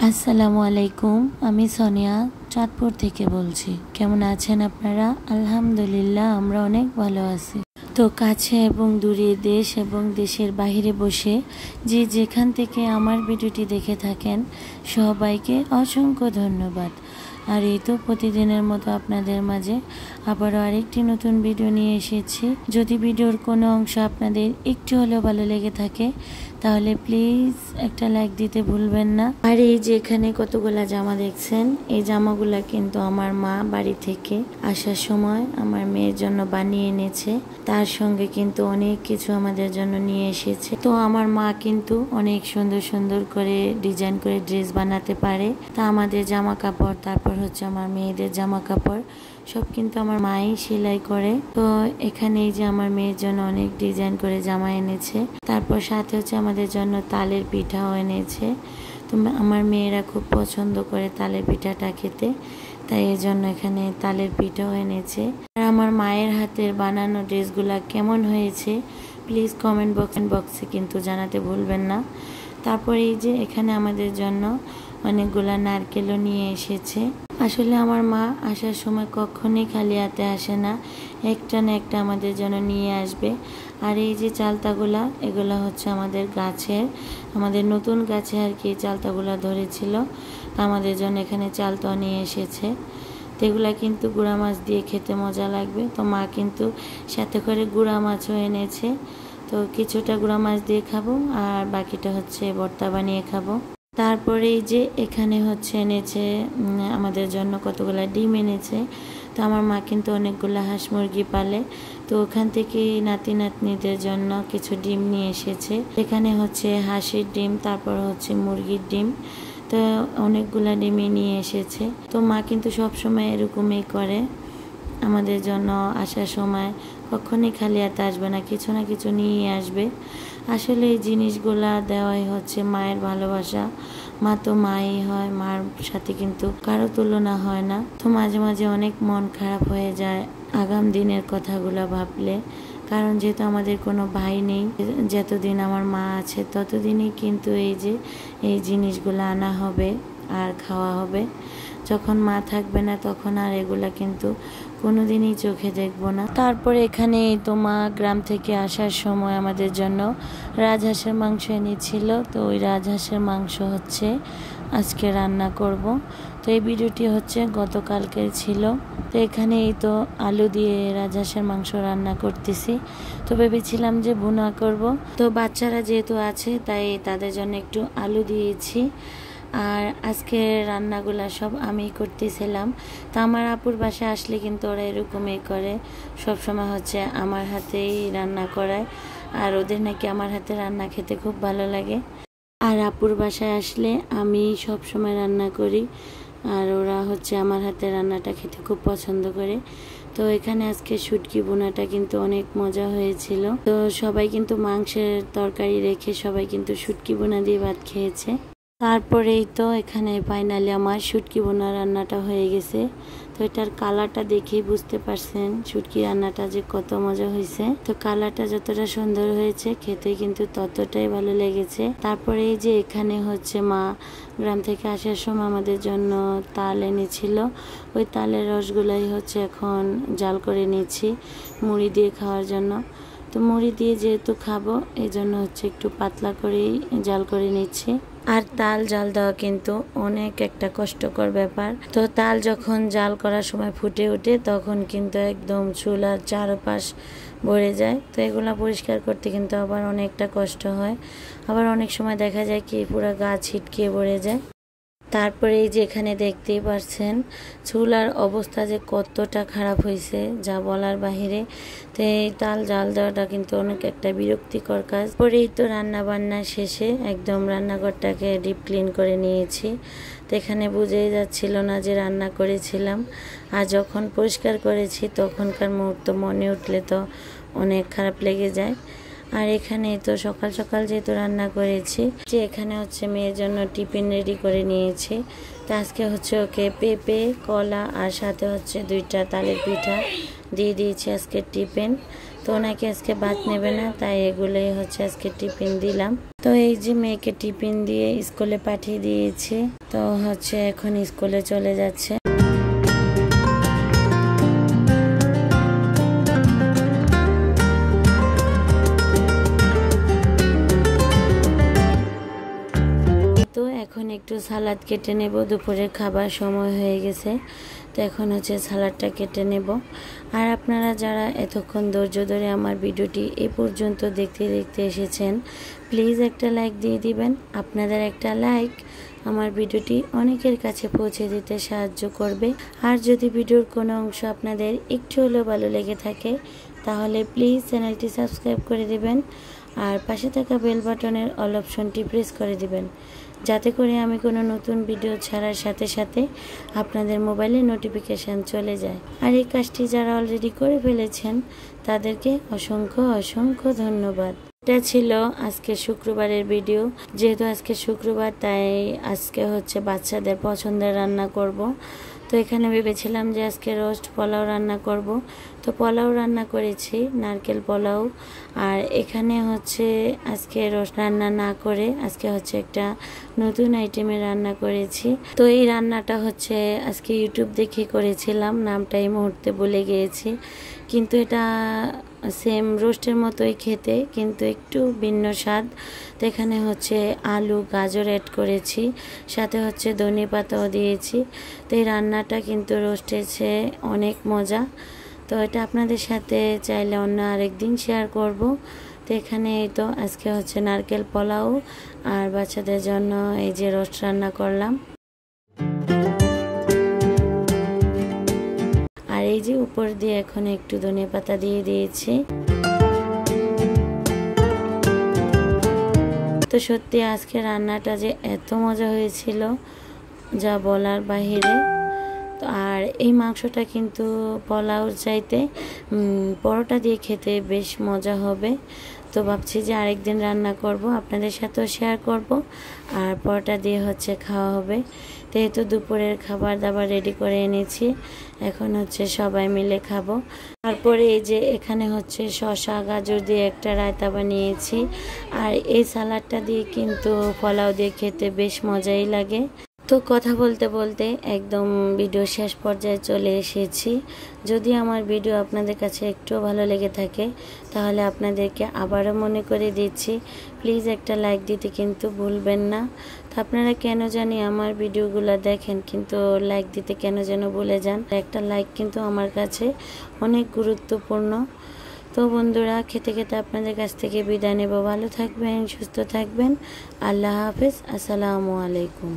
আসসালামু আলাইকুম, আমি সোনিয়া চাঁদপুর থেকে বলছি। কেমন আছেন আপনারা? আলহামদুলিল্লাহ, আমরা অনেক ভালো আছি। তো কাছে এবং দূরে, দেশ এবং দেশের বাইরে বসে যে যেখান থেকে আমার ভিডিওটি দেখে থাকেন, সবাইকে অসংখ্য ধন্যবাদ। আর এই তো প্রতিদিনের মতো আপনাদের মাঝে আবারও আরেকটি নতুন ভিডিও নিয়ে এসেছি। যদি ভিডিওর কোনো অংশ আপনাদের একটু হলেও ভালো লেগে থাকে তাহলে প্লিজ একটা লাইক দিতে ভুলবেন না। আর এই যে এখানে কতগুলা জামা দেখছেন, এই জামাগুলা কিন্তু আমার মা বাড়ি থেকে আসার সময় আমার মেয়ের জন্য বানিয়ে এনেছে। তার সঙ্গে কিন্তু অনেক কিছু আমাদের জন্য নিয়ে এসেছে। তো আমার মা কিন্তু অনেক সুন্দর সুন্দর করে ডিজাইন করে ড্রেস বানাতে পারে। তা আমাদের জামা কাপড়, তারপর হচ্ছে আমার মেয়েদের জামা কাপড় সব কিন্তু আমার মাই সেলাই করে। তো এখানে এই যে আমার মেয়ের জন্য অনেক ডিজাইন করে জামা এনেছে। তারপর সাথে হচ্ছে আমাদের জন্য তালের পিঠাও এনেছে। তো আমার মেয়েরা খুব পছন্দ করে তালের পিঠাটা খেতে, তাই এই জন্য এখানে তালের পিঠাও এনেছে। আর আমার মায়ের হাতের বানানো ড্রেসগুলা কেমন হয়েছে প্লিজ কমেন্ট বক্সে কিন্তু জানাতে ভুলবেন না। তারপর এই যে এখানে আমাদের জন্য অনেকগুলা নারকেলও নিয়ে এসেছে। আসলে আমার মা আসার সময় কখনোই খালি হাতে আসে না, একটা না একটা আমাদের জন্য নিয়ে আসবে। আর এই যে চালতাগুলা, এগুলা হচ্ছে আমাদের গাছের, আমাদের নতুন গাছে আর কি চালতাগুলা ধরেছিল, আমাদের জন্য এখানে চালতাও নিয়ে এসেছে। তো এগুলা কিন্তু গুঁড়া মাছ দিয়ে খেতে মজা লাগবে। তো মা কিন্তু সাথে করে গুঁড়া মাছও এনেছে। তো কিছুটা গুঁড়া মাছ দিয়ে খাবো আর বাকিটা হচ্ছে ভর্তা বানিয়ে খাবো। তারপরে এই যে এখানে হচ্ছে এনেছে আমাদের জন্য কতগুলা ডিম এনেছে। তো আমার মা কিন্তু অনেকগুলা হাঁস মুরগি পালে, তো ওখান থেকে নাতি নাতনিদের জন্য কিছু ডিম নিয়ে এসেছে। এখানে হচ্ছে হাঁসের ডিম, তারপর হচ্ছে মুরগির ডিম, তো অনেকগুলা ডিমই নিয়ে এসেছে। তো মা কিন্তু সবসময় এরকমই করে, আমাদের জন্য আসার সময় কখনই খালি হাতে আসবে না, কিছু না কিছু নিয়ে আসবে। আসলে এই জিনিসগুলা দেওয়াই হচ্ছে মায়ের ভালোবাসা। মা তো মাই হয়, মার সাথে কিন্তু কারো তুলনা হয় না। তো মাঝে মাঝে অনেক মন খারাপ হয়ে যায় আগাম দিনের কথাগুলো ভাবলে, কারণ যেহেতু আমাদের কোনো ভাই নেই, যতদিন আমার মা আছে ততদিনই কিন্তু এই জিনিসগুলো আনা হবে আর খাওয়া হবে। যখন মা থাকবে না তখন আর এগুলা কিন্তু কোনোদিনই চোখে দেখবো না। তারপরে এখানে তো মা গ্রাম থেকে আসার সময় আমাদের জন্য রাজহাঁসের মাংস এনেছিল। তো ওই রাজহাঁসের মাংস হচ্ছে আজকে রান্না করব। তো এই ভিডিওটি হচ্ছে গতকালকের ছিল। তো এখানে এই তো আলু দিয়ে রাজহাঁসের মাংস রান্না করতেছি। তো ভেবেছিলাম যে ভুনা করব, তো বাচ্চারা যেহেতু আছে তাই তাদের জন্য একটু আলু দিয়েছি। আর আজকে রান্নাগুলা সব আমি করতেছিলাম। তো আমার আপুর বাসায় আসলে কিন্তু ওরা এরকমই করে, সব সময় হচ্ছে আমার হাতেই রান্না করায়। আর ওদের নাকি আমার হাতে রান্না খেতে খুব ভালো লাগে। আর আপুর বাসায় আসলে আমি সব সময় রান্না করি, আর ওরা হচ্ছে আমার হাতে রান্নাটা খেতে খুব পছন্দ করে। তো এখানে আজকে শুটকি বোনাটা কিন্তু অনেক মজা হয়েছিল। তো সবাই কিন্তু মাংসের তরকারি রেখে সবাই কিন্তু শুটকি বোনা দিয়ে ভাত খেয়েছে। তারপরেই তো এখানে ফাইনালি আমার শুটকি বোনা রান্নাটা হয়ে গেছে। তো এটার কালারটা দেখেই বুঝতে পারছেন শুটকি রান্নাটা যে কত মজা হয়েছে। তো কালারটা যতটা সুন্দর হয়েছে খেতে কিন্তু ততটাই ভালো লেগেছে। তারপরে এই যে এখানে হচ্ছে মা গ্রাম থেকে আসার সময় আমাদের জন্য তাল এনেছিল। ওই তালের রসগুলাই হচ্ছে এখন জাল করে নিচ্ছি মুড়ি দিয়ে খাওয়ার জন্য। তো মুড়ি দিয়ে যেহেতু খাবো এই জন্য হচ্ছে একটু পাতলা করেই জাল করে নিচ্ছি। আর তাল জাল দেওয়া কিন্তু অনেক একটা কষ্টকর ব্যাপার। তো তাল যখন জাল করার সময় ফুটে ওঠে তখন কিন্তু একদম চুলার চারপাশ ভরে যায়। তো এগুলা পরিষ্কার করতে কিন্তু আবার অনেকটা কষ্ট হয়, আবার অনেক সময় দেখা যায় কি পুরো গা ছিটকে ভরে যায়। তারপরে এই যে এখানে দেখতেই পাচ্ছেন চুলার অবস্থা যে কতটা খারাপ হয়েছে যা বলার বাহিরে। তো এই তাল জাল দেওয়াটা কিন্তু অনেক একটা বিরক্তিকর কাজ। পরেই তো রান্না বান্না শেষে একদম রান্নাঘরটাকে ডিপ ক্লিন করে নিয়েছি। তো এখানে বুঝেই যাচ্ছিল না যে রান্না করেছিলাম। আর যখন পরিষ্কার করেছি তখনকার মুহূর্ত মনে উঠলে তো অনেক খারাপ লেগে যায়। আর এখানে তো সকাল সকাল যেহেতু রান্না করেছি, যে এখানে হচ্ছে মেয়ের জন্য টিফিন রেডি করে নিয়েছি। তো আজকে হচ্ছে ওকে পেঁপে, কলা আর সাথে হচ্ছে 2টা তালের পিঠা দিয়ে দিয়েছি আজকে টিফিন। তো ওনাকে আজকে ভাত নেবে না, তাই এগুলোই হচ্ছে আজকে টিফিন দিলাম। তো এই যে মেয়েকে টিফিন দিয়ে স্কুলে পাঠিয়ে দিয়েছি। তো হচ্ছে এখন স্কুলে চলে যাচ্ছে। তো এখন একটু সালাদ কেটে নেব, দুপুরের খাবার সময় হয়ে গেছে। তো এখন হচ্ছে সালাদটা কেটে নেব। আর আপনারা যারা এতক্ষণ ধৈর্য ধরে আমার ভিডিওটি এ পর্যন্ত দেখতে দেখতে এসেছেন, প্লিজ একটা লাইক দিয়ে দিবেন। আপনাদের একটা লাইক আমার ভিডিওটি অনেকের কাছে পৌঁছে দিতে সাহায্য করবে। আর যদি ভিডিওর কোনো অংশ আপনাদের একটু হলেও ভালো লেগে থাকে, তাহলে প্লিজ চ্যানেলটি সাবস্ক্রাইব করে দিবেন আর পাশে থাকা বেল বাটনের অল অপশনটি প্রেস করে দিবেন, যাতে করে আমি কোনো নতুন ভিডিও ছাড়ার সাথে সাথে আপনাদের মোবাইলে নোটিফিকেশান চলে যায়। আর এই কাজটি যারা অলরেডি করে ফেলেছেন তাদেরকে অসংখ্য অসংখ্য ধন্যবাদ। এটা ছিল আজকে শুক্রবারের ভিডিও। যেহেতু আজকে শুক্রবার, তাই আজকে হচ্ছে বাচ্চাদের পছন্দের রান্না করব। তো এখানে ভেবেছিলাম যে আজকে রোস্ট পোলাও রান্না করব। তো পোলাও রান্না করেছি, নারকেল পোলাও। আর এখানে হচ্ছে আজকে রোস্ট রান্না না করে আজকে হচ্ছে একটা নতুন আইটেমের রান্না করেছি। তো এই রান্নাটা হচ্ছে আজকে ইউটিউব দেখে করেছিলাম, নামটা এই মুহূর্তে ভুলে গিয়েছি। কিন্তু এটা সেম রোস্টের মতোই খেতে, কিন্তু একটু ভিন্ন স্বাদ। তো এখানে হচ্ছে আলু, গাজর অ্যাড করেছি, সাথে হচ্ছে ধনে পাতাও দিয়েছি। তো এই রান্নাটা কিন্তু রোস্টের চেয়ে অনেক মজা। তো এটা আপনাদের সাথে চাইলে অন্য আরেকদিন শেয়ার করব। তো এখানে এই তো আজকে হচ্ছে নারকেল পোলাও আর বাচ্চাদের জন্য এই যে রোস্ট রান্না করলাম। আর এই যে উপর দিয়ে এখন একটু ধনে পাতা দিয়ে দিয়েছি। তো সত্যি আজকে রান্নাটা যে এত মজা হয়েছিল যা বলার বাহিরে। তো আর এই মাংসটা কিন্তু পোলাওর চাইতে পরোটা দিয়ে খেতে বেশ মজা হবে। তো ভাবছি যে আরেকদিন রান্না করব, আপনাদের সাথেও শেয়ার করব, আর পরোটা দিয়ে হচ্ছে খাওয়া হবে। তো এই তো দুপুরের খাবার দাবার রেডি করে এনেছি, এখন হচ্ছে সবাই মিলে খাবো। তারপরে এই যে এখানে হচ্ছে শসা গাজর দিয়ে একটা রায়তা বানিয়েছি। আর এই সালাডটা দিয়ে কিন্তু পোলাও দিয়ে খেতে বেশ মজাই লাগে। তো কথা বলতে বলতে একদম ভিডিও শেষ পর্যায়ে চলে এসেছি। যদি আমার ভিডিও আপনাদের কাছে একটু ভালো লেগে থাকে, তাহলে আপনাদেরকে আবারও মনে করে দিচ্ছি, প্লিজ একটা লাইক দিতে কিন্তু ভুলবেন না। তো আপনারা কেন জানি আমার ভিডিওগুলো দেখেন, কিন্তু লাইক দিতে কেন যেন ভুলে যান। একটা লাইক কিন্তু আমার কাছে অনেক গুরুত্বপূর্ণ। তো বন্ধুরা, খেতে খেতে আপনাদের কাছ থেকে বিদায় নেব। ভালো থাকবেন, সুস্থ থাকবেন। আল্লাহ হাফেজ, আসসালামু আলাইকুম।